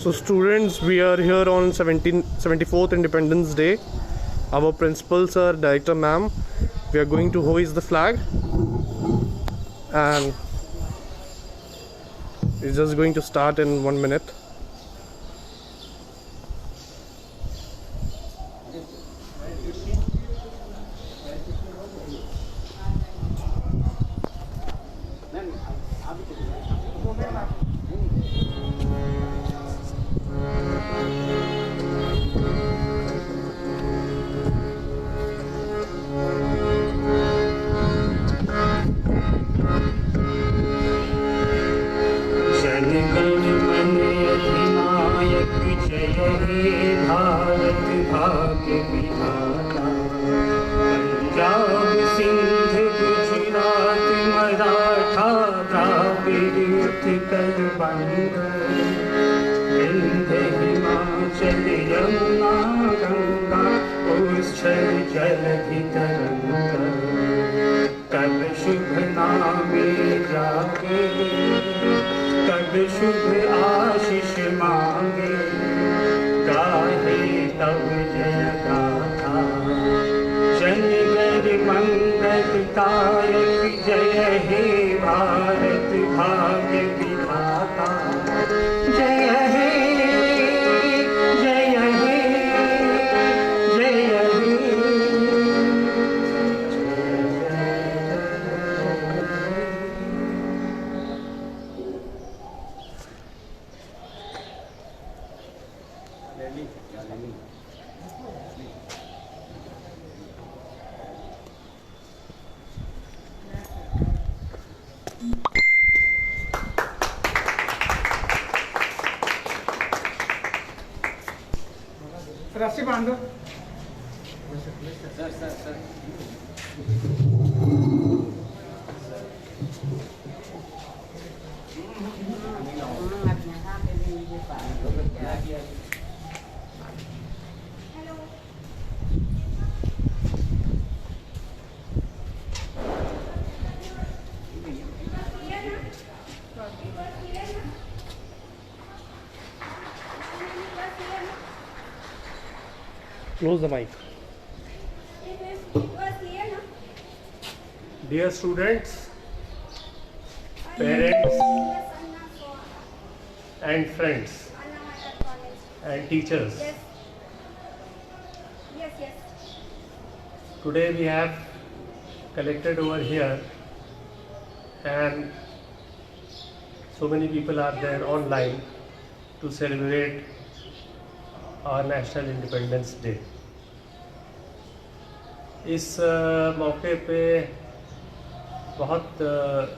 So students, we are here on 74th Independence Day. Our principal sir, director ma'am, we are going to hoist the flag, and it's just going to start in 1 minute. Bharat भाग्य विधाता, पंजाब सिंध गुजरात मराठा द्राविड़ उत्कल बंग, विंध्य हिमाचल यमुना गंगा उच्छल जलधि तरंग, तब शुभ नामे जागे, तब शुभ आशीष मांगे, गाहे तब जय गाथा, जन गण मंगलदायक जय हे भारत भाग्य विधाता, जय हे जय हे जय हे। रस्सी बांधो sir sir sir. Close the mic. Dear students, parents and friends and teachers, today we have collected over here, and so many people are there online to celebrate our National Independence Day. इस मौके पे बहुत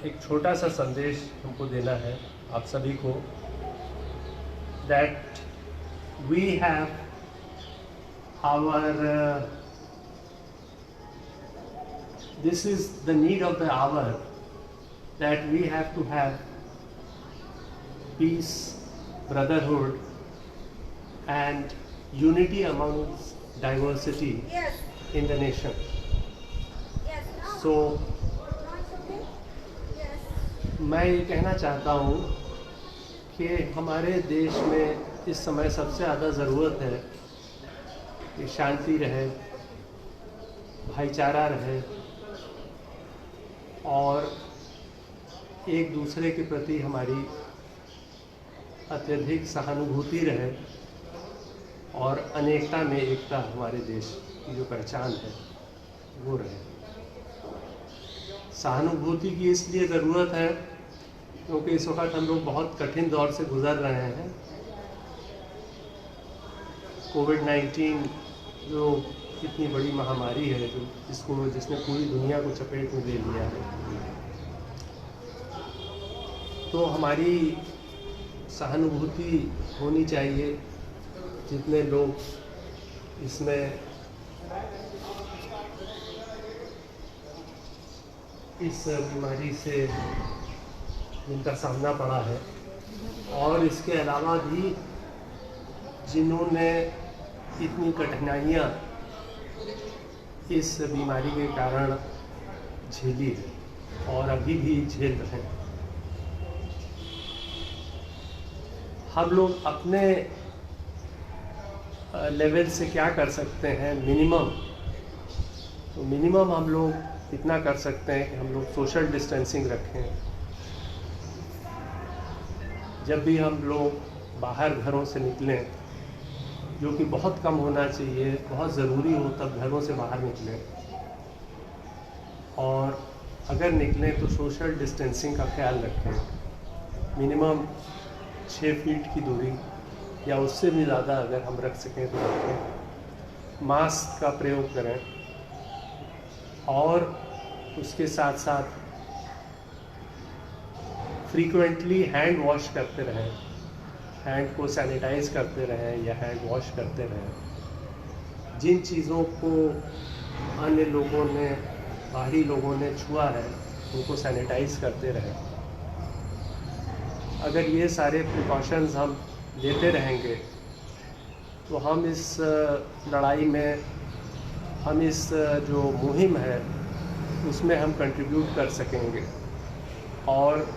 एक छोटा सा संदेश हमको देना है आप सभी को, that we have our this is the need of the hour, that we have to have peace, brotherhood and unity amongst diversity in the nation. So मैं ये कहना चाहता हूँ कि हमारे देश में इस समय सबसे ज़्यादा ज़रूरत है कि शांति रहे, भाईचारा रहे और एक दूसरे के प्रति हमारी अत्यधिक सहानुभूति रहे और अनेकता में एकता हमारे देश की जो पहचान है वो रहे। सहानुभूति की इसलिए ज़रूरत है क्योंकि इस वक्त हम लोग बहुत कठिन दौर से गुजर रहे हैं। कोविड-19 जो इतनी बड़ी महामारी है, जो जिसने पूरी दुनिया को चपेट में ले लिया है, तो हमारी सहानुभूति होनी चाहिए। जितने लोग इसमें इस बीमारी से जिनका सामना पड़ा है, और इसके अलावा भी जिन्होंने इतनी कठिनाइयाँ इस बीमारी के कारण झेली है और अभी भी झेल रहे हैं, हम लोग अपने लेवल से क्या कर सकते हैं मिनिमम, तो मिनिमम हम लोग इतना कर सकते हैं कि हम लोग सोशल डिस्टेंसिंग रखें। जब भी हम लोग बाहर घरों से निकलें, जो कि बहुत कम होना चाहिए, बहुत ज़रूरी हो तब घरों से बाहर निकलें, और अगर निकलें तो सोशल डिस्टेंसिंग का ख्याल रखें। मिनिमम 6 फीट की दूरी या उससे भी ज़्यादा अगर हम रख सकें तो रखें। मास्क का प्रयोग करें और उसके साथ साथ फ्रीक्वेंटली हैंड वॉश करते रहें, हैंड को सैनिटाइज करते रहें या हैंड वॉश करते रहें। जिन चीज़ों को अन्य लोगों ने, बाहरी लोगों ने छुआ है, उनको सैनिटाइज करते रहें। अगर ये सारे प्रिकॉशंस हम लेते रहेंगे तो हम इस लड़ाई में, हम इस जो मुहिम है उसमें हम कंट्रीब्यूट कर सकेंगे और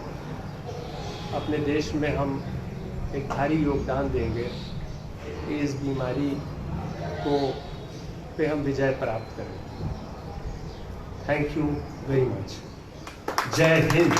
अपने देश में हम एक भारी योगदान देंगे कि इस बीमारी को पे हम विजय प्राप्त करें। Thank you very much. जय हिंद।